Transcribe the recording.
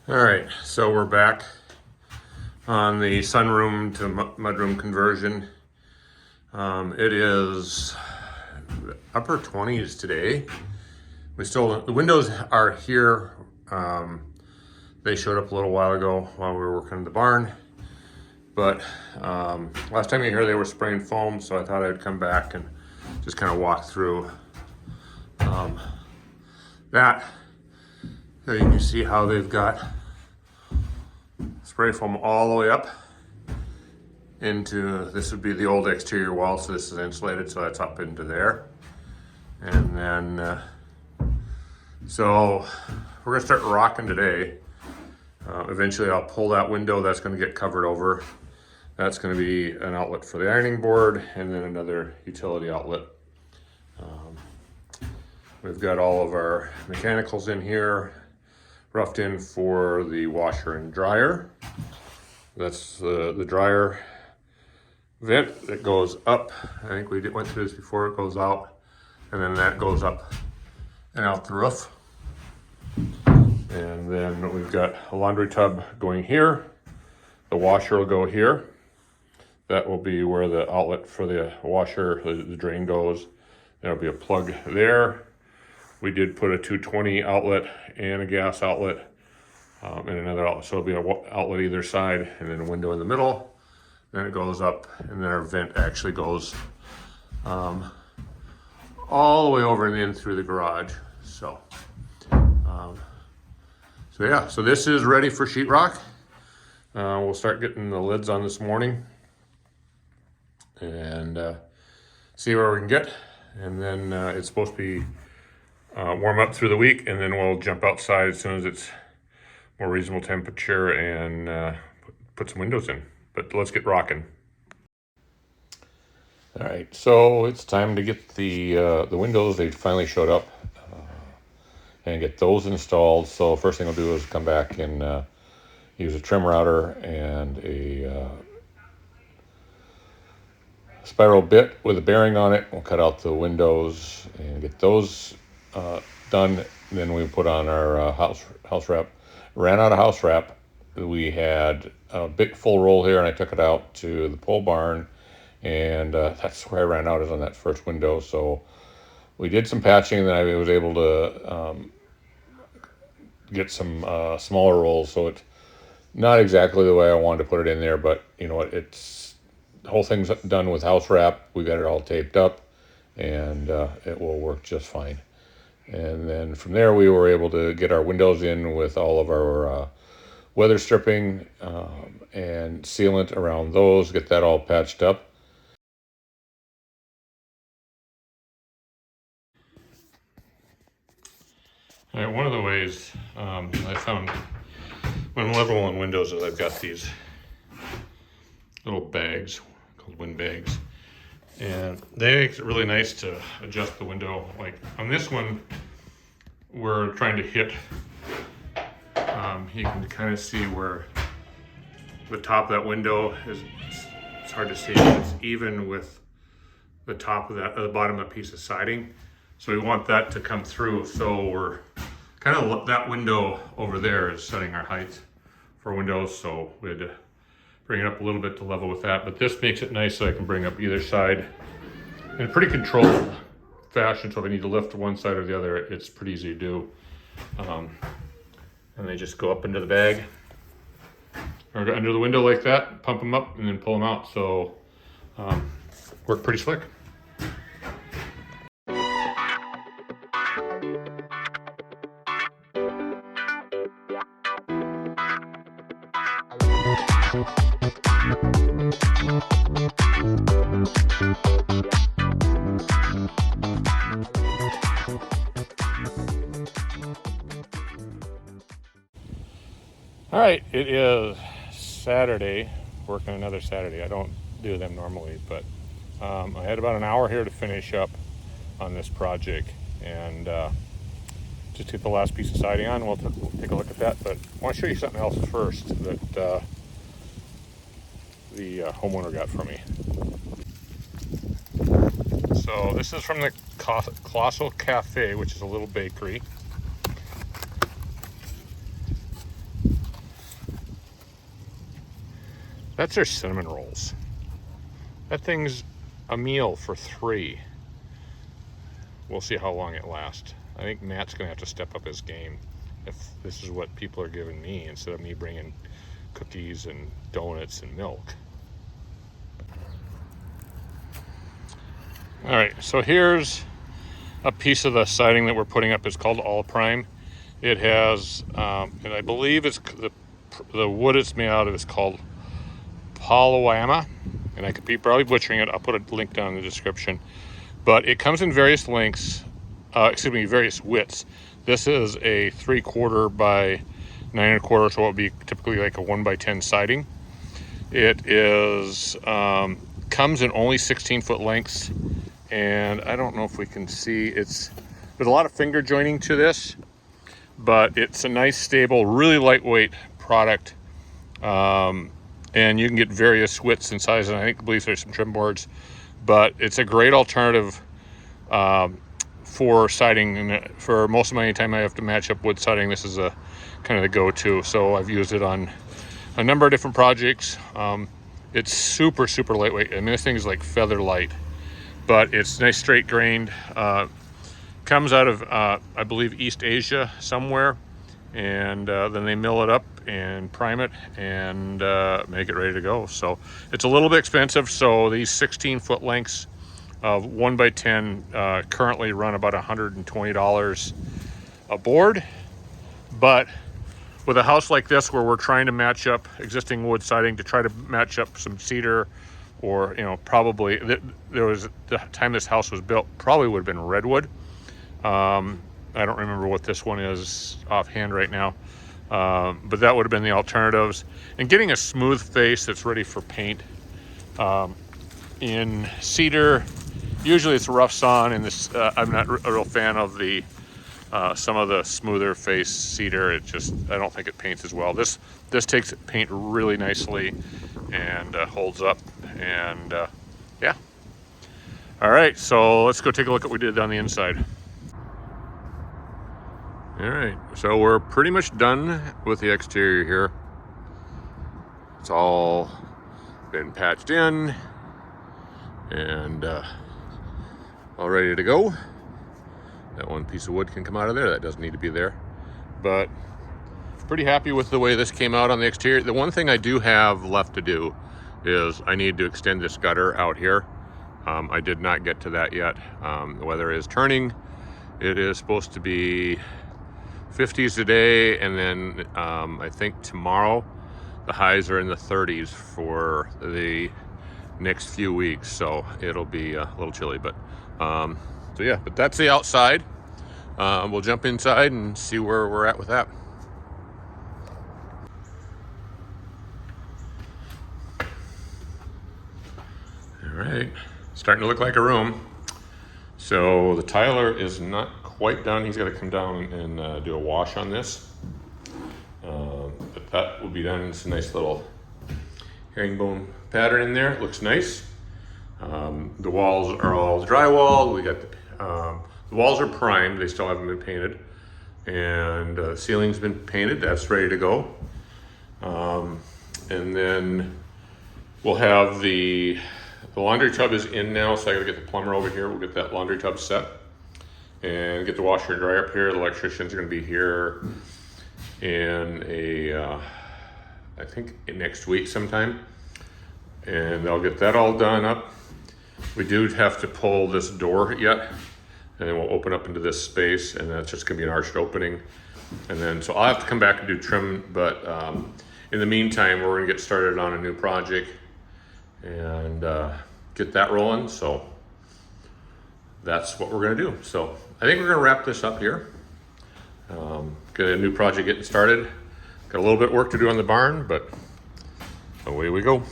All right, so we're back on the sunroom to mudroom conversion. It is upper 20s today. The windows are here. They showed up a little while ago while we were working in the barn. But last time you were here, they were spraying foam, so I thought I'd come back and just kind of walk through that. So you can see how they've got spray foam all the way up into, this would be the old exterior wall, so this is insulated, so that's up into there. And then, so we're gonna start rocking today. Eventually I'll pull that window, that's gonna get covered over. That's gonna be an outlet for the ironing board, and then another utility outlet. We've got all of our mechanicals in here, roughed in for the washer and dryer. That's the dryer vent that goes up. I think we went through this before. It goes out, and then that goes up and out the roof. And then we've got a laundry tub going here. The washer will go here. That will be where the outlet for the washer, the drain goes. There'll be a plug there. We did put a 220 outlet and a gas outlet and another outlet. So it'll be an outlet either side and then a window in the middle. Then it goes up, and then our vent actually goes all the way over and in through the garage. So yeah, so this is ready for sheetrock. We'll start getting the lids on this morning and see where we can get. And then it's supposed to be warm up through the week, and then we'll jump outside as soon as it's more reasonable temperature and put some windows in. But let's get rocking. All right, so it's time to get the windows. They finally showed up, and get those installed. So first thing I'll do is come back and use a trim router and a spiral bit with a bearing on it. We'll cut out the windows and get those done. Then we put on our house wrap. Ran out of house wrap. We had a big full roll here, and I took it out to the pole barn, and that's where I ran out, is on that first window. So we did some patching, and then I was able to get some smaller rolls. So it's not exactly the way I wanted to put it in there, but you know what, it's the whole thing's done with house wrap. We got it all taped up, and it will work just fine. And then from there, we were able to get our windows in with all of our weather stripping and sealant around those, get that all patched up. All right, one of the ways I found when I'm leveling windows is I've got these little bags called wind bags. And they make it really nice to adjust the window. Like on this one, we're trying to hit, you can kind of see where the top of that window is, it's hard to see, it's even with the top of that, the bottom of that piece of siding. So we want that to come through. So we're kind of, that window over there is setting our height for windows. So we had to bring it up a little bit to level with that, but this makes it nice so I can bring up either side in a pretty controlled fashion. So if I need to lift one side or the other, it's pretty easy to do. And they just go up into the bag or under the window like that, pump them up and then pull them out. So work pretty slick. All right, it is Saturday, working another Saturday. I don't do them normally, but I had about an hour here to finish up on this project and just get the last piece of siding on. We'll take a look at that, but I want to show you something else first that the homeowner got for me. So this is from the Colossal Cafe, which is a little bakery. That's their cinnamon rolls. That thing's a meal for 3. We'll see how long it lasts. I think Matt's gonna have to step up his game if this is what people are giving me instead of me bringing cookies and donuts and milk. All right, so here's a piece of the siding that we're putting up. It's called All Prime. It has, and I believe it's the wood it's made out of is called Palawama, and I could be probably butchering it. I'll put a link down in the description. But it comes in various lengths, various widths. This is a 3/4 by 9 1/4, so it would be typically like a 1 by 10 siding. It is comes in only 16-foot lengths, and I don't know if we can see. There's a lot of finger joining to this, but it's a nice, stable, really lightweight product. And you can get various widths and sizes, and I believe there's some trim boards, but it's a great alternative for siding. And for most of my time I have to match up wood siding, this is a kind of the go-to. So I've used it on a number of different projects. It's super, super lightweight. I mean, this thing is like feather light, but it's nice, straight grained. Comes out of, I believe, East Asia somewhere. And then they mill it up and prime it and make it ready to go. So it's a little bit expensive. So these 16-foot lengths of 1 by 10 currently run about $120 a board. But with a house like this, where we're trying to match up existing wood siding to try to match up some cedar, or probably there was the time this house was built, probably would have been redwood. I don't remember what this one is offhand right now, but that would have been the alternatives. And getting a smooth face that's ready for paint in cedar, usually it's rough sawn, and this I'm not a real fan of the some of the smoother face cedar. I don't think it paints as well. This takes paint really nicely and holds up, and yeah. All right, so let's go take a look at what we did on the inside. All right, so we're pretty much done with the exterior here. It's all been patched in and all ready to go. That one piece of wood can come out of there. That doesn't need to be there. But pretty happy with the way this came out on the exterior. The one thing I do have left to do is I need to extend this gutter out here. I did not get to that yet. The weather is turning. It is supposed to be 50s today, and then I think tomorrow the highs are in the 30s for the next few weeks, so it'll be a little chilly. But so yeah, but that's the outside. We'll jump inside and see where we're at with that. All right, starting to look like a room. So the tiler is not quite done. He's got to come down and do a wash on this. But that will be done. It's a nice little herringbone pattern in there. It looks nice. The walls are all drywall. We got the walls are primed. They still haven't been painted. And the ceiling's been painted. That's ready to go. And then we'll have the laundry tub is in now, so I gotta get the plumber over here. We'll get that laundry tub set and get the washer and dryer up here. The electricians are gonna be here in I think next week sometime. And they'll get that all done up. We do have to pull this door yet, and then we'll open up into this space, and that's just gonna be an arched opening. And then, so I'll have to come back and do trim, but in the meantime, we're gonna get started on a new project and get that rolling. So that's what we're gonna do. So I think we're gonna wrap this up here. Got a new project getting started. Got a little bit of work to do on the barn, but away we go.